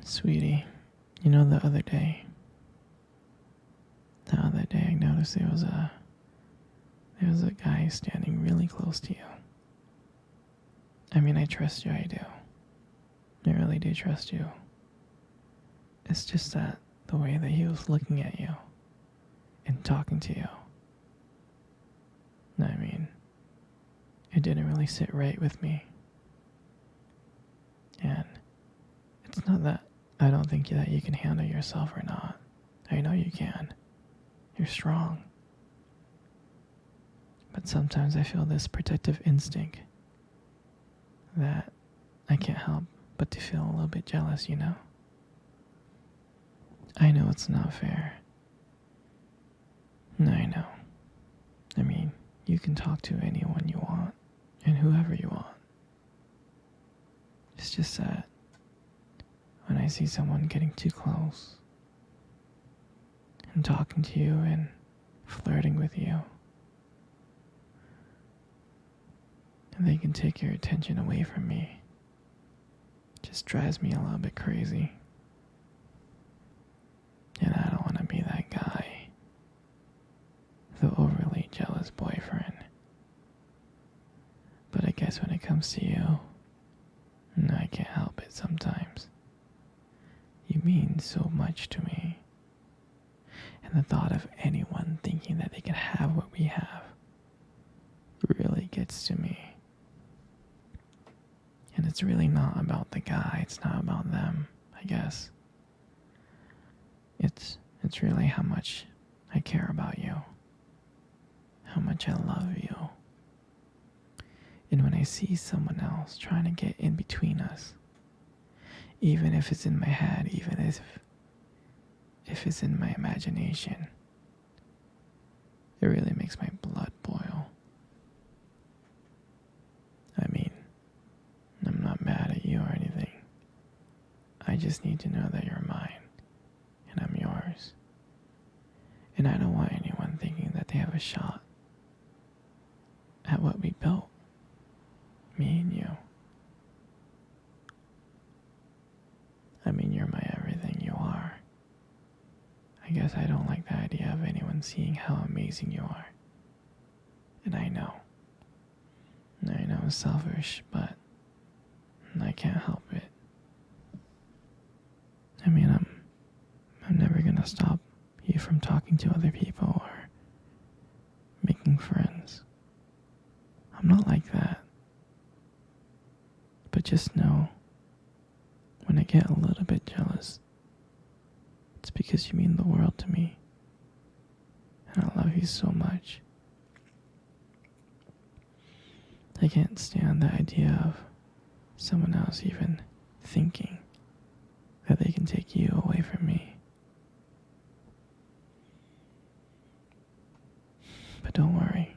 Sweetie, you know the other day I noticed there was a guy standing really close to you. I mean, I trust you, I do. I really do trust you. It's just that the way that he was looking at you and talking to you, I mean, it didn't really sit right with me. And it's not that I don't think that you can handle yourself or not. I know you can. You're strong. But sometimes I feel this protective instinct that I can't help but to feel a little bit jealous, you know? I know it's not fair. I know. I mean, you can talk to anyone you want and whoever you want. It's just that when I see someone getting too close and talking to you and flirting with you, and they can take your attention away from me, it just drives me a little bit crazy. And I don't want to be that guy, the overly jealous boyfriend. But I guess when it comes to you, I can't help it sometimes. You mean so much to me. And the thought of anyone thinking that they can have what we have really gets to me. And it's really not about the guy, it's not about them, I guess. It's really how much I care about you. How much I love you. And when I see someone else trying to get in between us, even if it's in my head, even if it's in my imagination, it really makes my blood boil. I mean, I'm not mad at you or anything. I just need to know that you're mine and I'm yours. And I don't want anyone thinking that they have a shot at what we built, me and you. I mean, you're my everything, you are. I guess I don't like the idea of anyone seeing how amazing you are. And I know it's selfish, but I can't help it. I mean, I'm never gonna stop you from talking to other people or making friends. I'm not like that. But just know, when I get a little bit jealous, it's because you mean the world to me. And I love you so much. I can't stand the idea of someone else even thinking that they can take you away from me. But don't worry,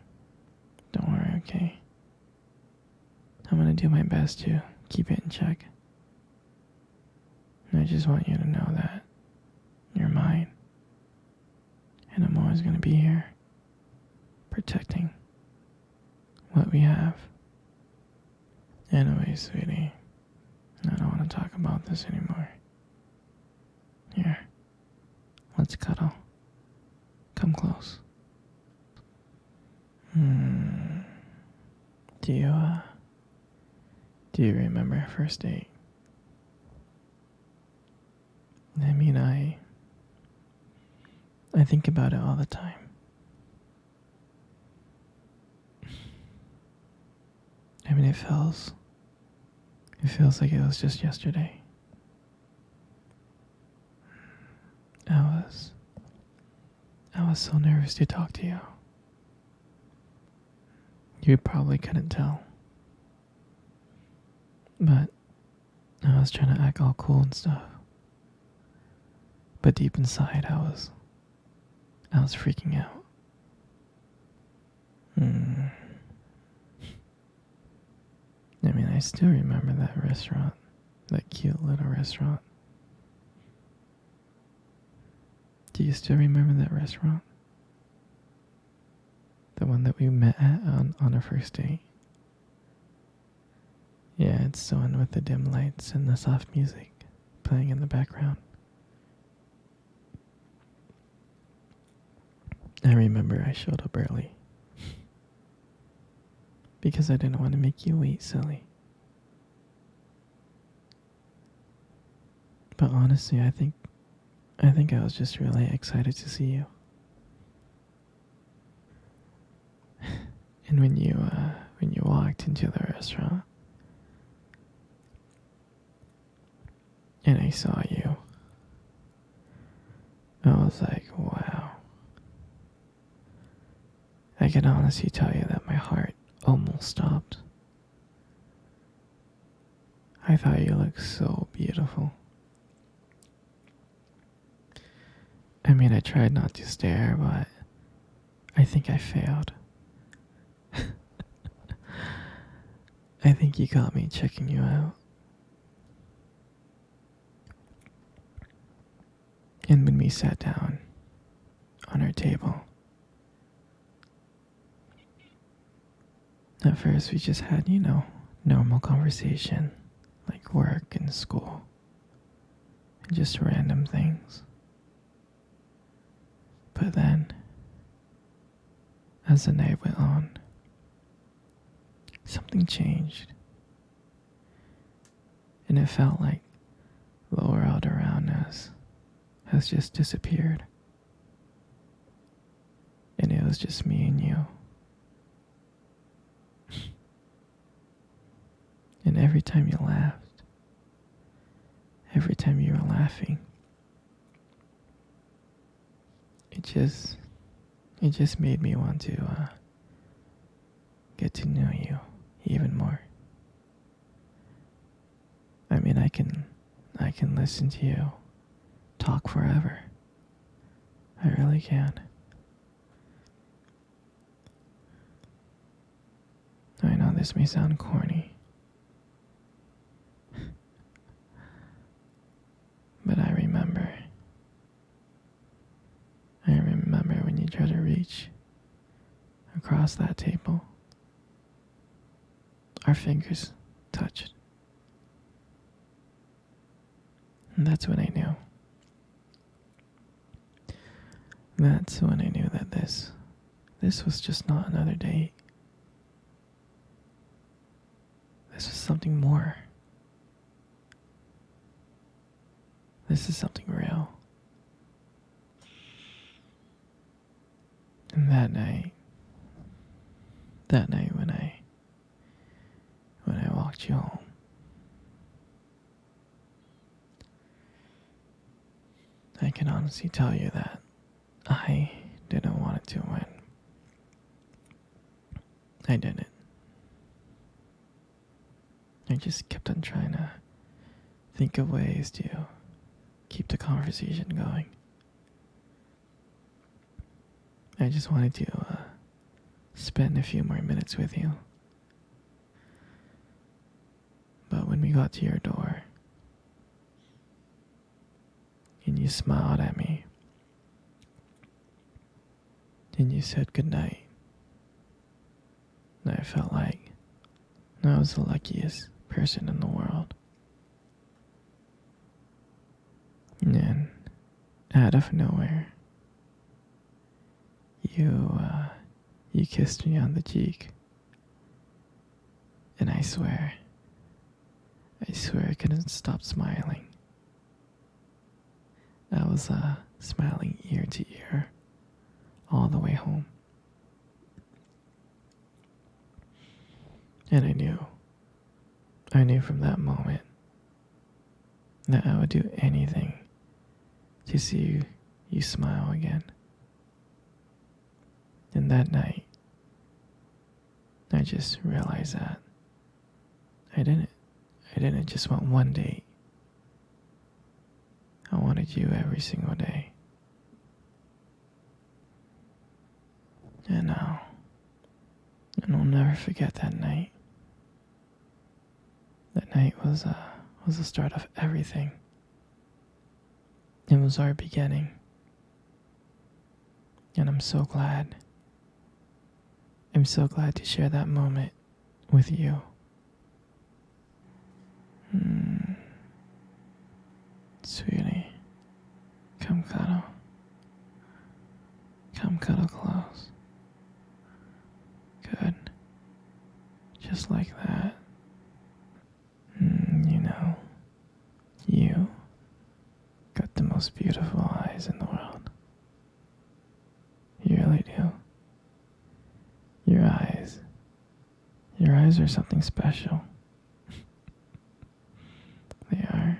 okay? I'm gonna do my best to keep it in check. And I just want you to know that you're mine. And I'm always gonna be here, protecting what we have. Anyway, sweetie, I don't want to talk about this anymore. Here, let's cuddle. Come close. Do you remember our first date? I mean, I think about it all the time. I mean, it feels like it was just yesterday. I was so nervous to talk to you. You probably couldn't tell. But I was trying to act all cool and stuff. But deep inside, I was freaking out. I mean, I still remember that restaurant, that cute little restaurant. Do you still remember that restaurant? The one that we met at on our first date? Yeah, it's the one with the dim lights and the soft music playing in the background. I remember I showed up early because I didn't want to make you wait, silly. But honestly, I think I was just really excited to see you. And when you walked into the restaurant and I saw you, I was like, wow. I can honestly tell you that my heart almost stopped. I thought you looked so beautiful. I mean, I tried not to stare, but I think I failed. I think you got me checking you out. And when we sat down on our table, at first we just had, normal conversation, like work and school, and just random things. But then, as the night went on, something changed. And it felt like the world around us has just disappeared. And it was just me and you. And every time you laughed, every time you were laughing, it just made me want to get to know you even more. I mean, I can listen to you talk forever. I really can. I know this may sound corny, but I remember when you tried to reach across that table. Our fingers touched. And that's when I knew. That's when I knew that this was just not another date. This was something more. This is something real. And that night when I walked you home, I can honestly tell you that I didn't want it to win. I didn't. I just kept on trying to think of ways to keep the conversation going. I just wanted to spend a few more minutes with you. But when we got to your door, and you smiled at me, and you said goodnight, and I felt like I was the luckiest person in the world. And then, out of nowhere, you kissed me on the cheek. And I swear I couldn't stop smiling. I was smiling ear to ear all the way home. And I knew from that moment that I would do anything to see you smile again. And that night, I just realized that I didn't just want one date. I wanted you every single day. And I'll never forget that night. That night was the start of everything. It was our beginning. And I'm so glad. I'm so glad to share that moment with you. cuddle close. Good. Just like that. You know, you got the most beautiful eyes in the world. You really do. Your eyes. Your eyes are something special. They are.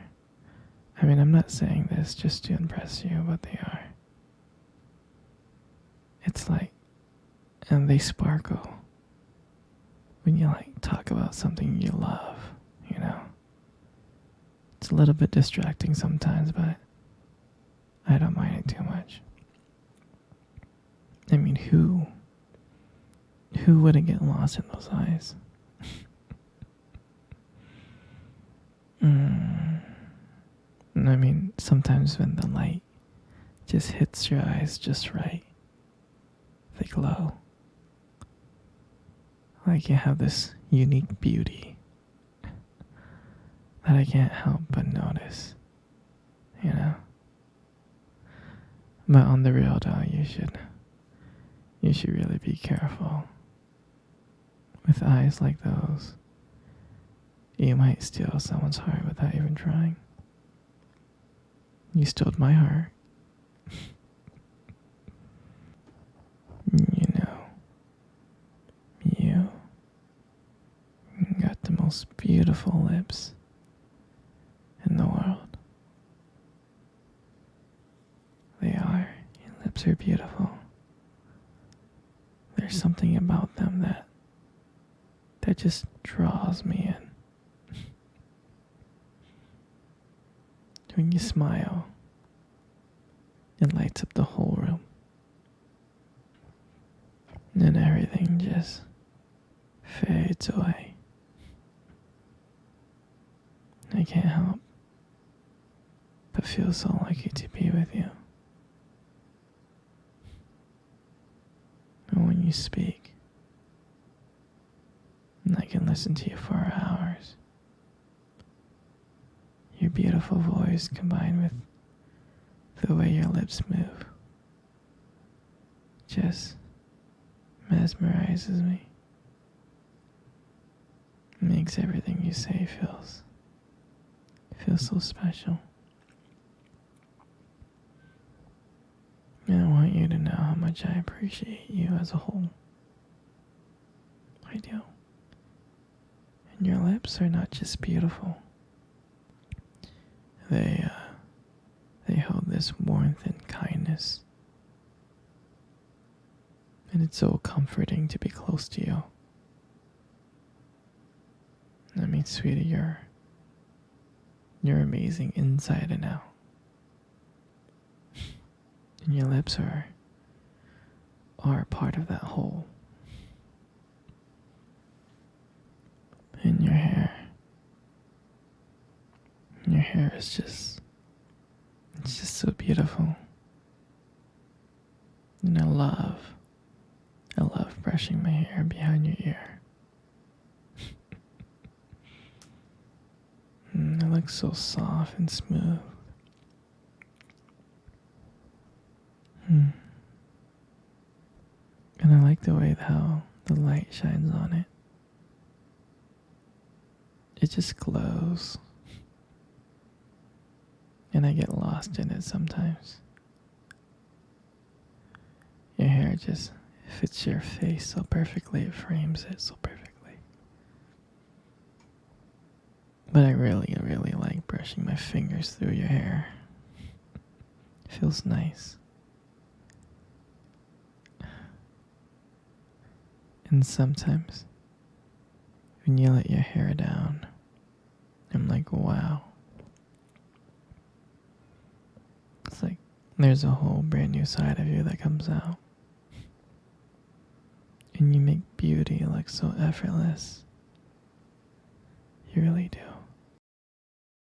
I mean, I'm not saying this just to impress you, but they are. It's like, and they sparkle when you like talk about something you love, you know. It's a little bit distracting sometimes, but I don't mind it too much. I mean, who wouldn't get lost in those eyes? I mean, sometimes when the light just hits your eyes just right, they glow. Like you have this unique beauty that I can't help but notice, you know? But on the real though, you should really be careful. With eyes like those, you might steal someone's heart without even trying. You stole my heart. You know, you got the most beautiful lips in the world. They are. Your lips are beautiful. There's something about them that just draws me in. When you smile, it lights up the whole room. And everything just fades away. I can't help but feel so lucky to be with you. And when you speak, I can listen to you for hours. Your beautiful voice combined with the way your lips move just mesmerizes me. Makes everything you say feels so special. And I want you to know how much I appreciate you as a whole. I do. And your lips are not just beautiful. They hold this warmth and kindness. And it's so comforting to be close to you. I mean, sweetie, you're amazing inside and out. And your lips are part of that whole. And your hair is just, it's just so beautiful. And I love brushing my hair behind your ear. And it looks so soft and smooth. And I like the way how the light shines on it. It just glows. And I get lost in it sometimes. Your hair just fits your face so perfectly, it frames it so perfectly. But I really like brushing my fingers through your hair. It feels nice. And sometimes, when you let your hair down, I'm like, wow. It's like there's a whole brand new side of you that comes out. And you make beauty look so effortless. You really do.